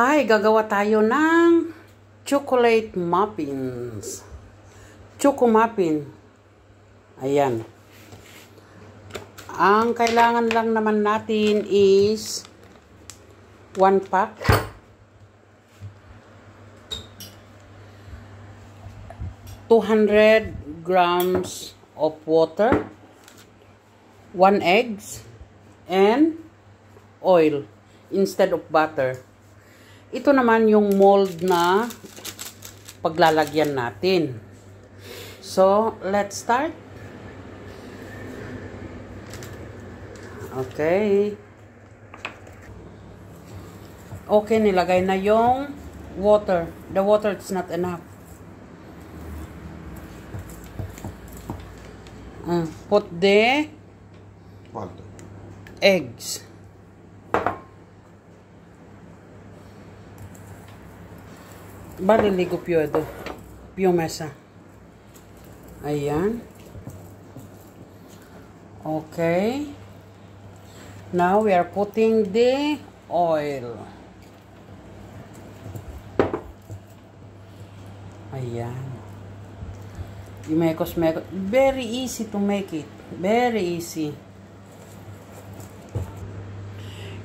Hi, gagawa tayo ng chocolate muffins. Choco muffin. Ayan. Ang kailangan lang naman natin is 1 pack. $200 of water, 1 eggs, and oil instead of butter. Ito naman yung mold na paglalagyan natin. So, let's start. Okay. Okay, nilagay na yung water. The water is not enough. Put the eggs. Baliligo piyo mesa. Ayan. Okay. Now we are putting the oil. Ayan. Mekos. Very easy to make it. Very easy.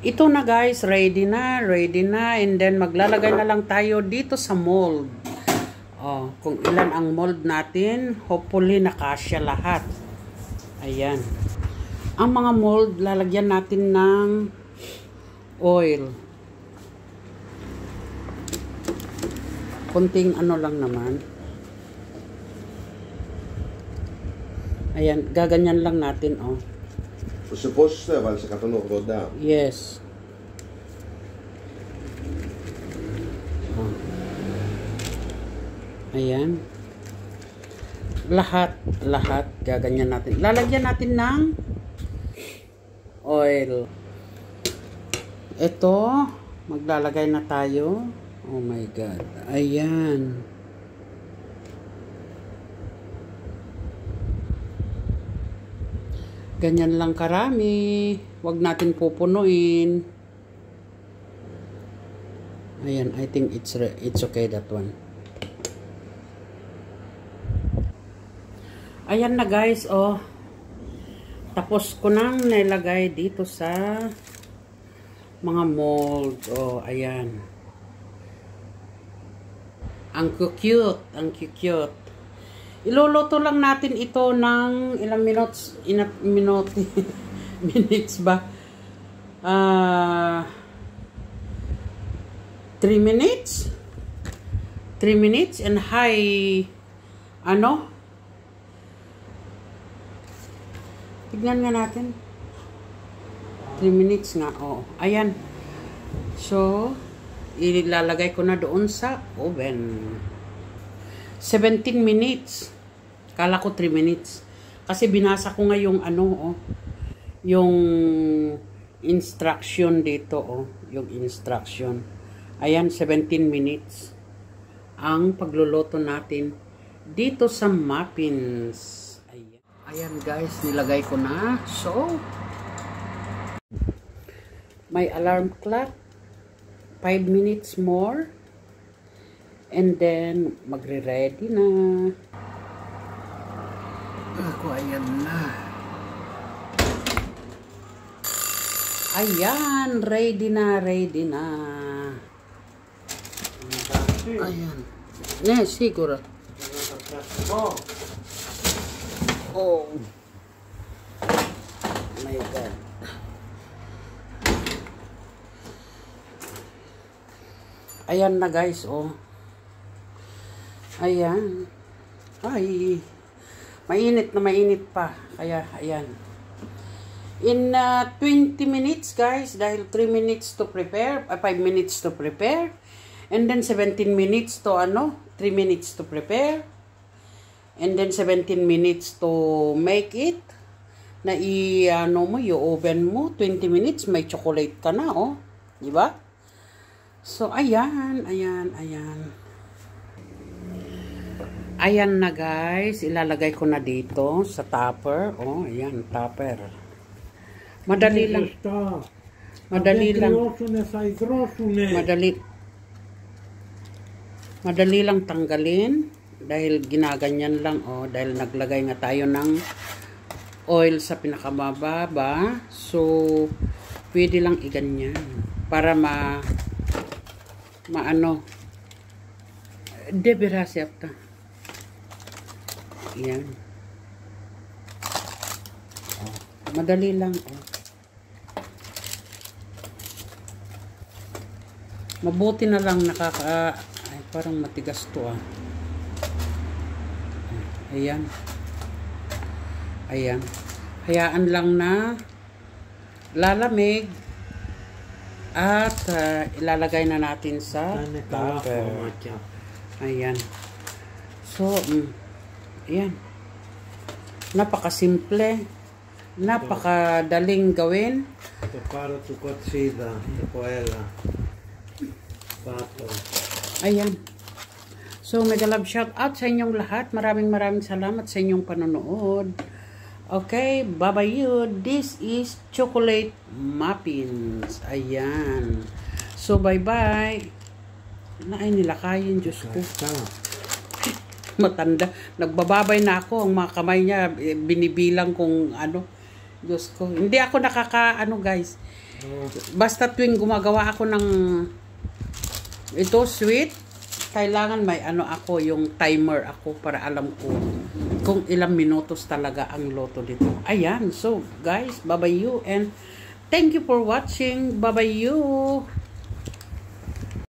Ito na guys, ready na. And then maglalagay na lang tayo dito sa mold. Oh, kung ilan ang mold natin, hopefully nakasya lahat. Ayan. Ang mga mold, lalagyan natin ng oil. Kunting ano lang naman. Ayan, gaganyan lang natin, oh. Supposed to have sa katanong roda. Yes. Oh. Ayan. Lahat gaganyan natin. Lalagyan natin ng oil. Ito, maglalagay na tayo. Oh my God. Ayan. Ganyan lang karami. Huwag natin pupunuin. Ayan, I think it's okay that one. Ayan na guys, oh. Tapos ko nang nilagay dito sa mga mold. Oh, ayan. Ang cute. Iluluto lang natin ito ng ilang minutes, minutes ba? 3 minutes? 3 minutes and high, ano? Tignan nga natin. 3 minutes nga, oh. Ayan. So, ilalagay ko na doon sa oven. 17 minutes. Kala ko 3 minutes. Kasi binasa ko nga yung ano, oh. Yung instruction dito, oh. Yung instruction. Ayan, 17 minutes. Ang pagluluto natin dito sa muffins. Ayan. Ayan guys, nilagay ko na. So, may alarm clock. 5 minutes more. And then, magre-ready na. Ako, ayan na. Ayan, ready na. Ayan. Siguro. Oh. My God. Ayan na guys, oh. Ayan. Ay. Mainit pa. Kaya, ayan. In 20 minutes, guys, dahil 3 minutes to prepare, 5 minutes to prepare, and then 17 minutes to, 3 minutes to prepare, and then 17 minutes to make it, na i-oven mo, 20 minutes, may chocolate ka na, oh. Diba? So, ayan. Ayan na guys, ilalagay ko na dito sa topper. Oh, ayan, topper. Madali lang. Madali. Madali lang tanggalin dahil ginaganyan lang, oh, dahil naglagay nga tayo ng oil sa pinakamababa. So pwede lang iganyan para maano debirasi apta. Yan. Oh, madali lang, oh. Mabuti na lang ay, parang matigas to, ah. Ayan. Ayan. Hayaan lang na lalamig at ilalagay na natin sa tupper. Ayan. So, ayan. Napakasimple. Napakadaling gawin. Para tu cocida, poela. Pato. Ayan. So, mega love shout out sa inyong lahat. Maraming salamat sa inyong panonood. Okay, bye-bye you. This is chocolate muffins. Ayan. So, bye-bye. Naay nila kain, Diyos ko. Matanda. Nagbababay na ako. Ang mga kamay niya, binibilang kung ano. Diyos ko. Hindi ako guys. Basta tuwing gumagawa ako ng ito, sweet, kailangan may ako, yung timer ako para alam ko kung ilang minutos talaga ang loto dito. Ayan. So, guys, bye-bye you and thank you for watching. Bye-bye you.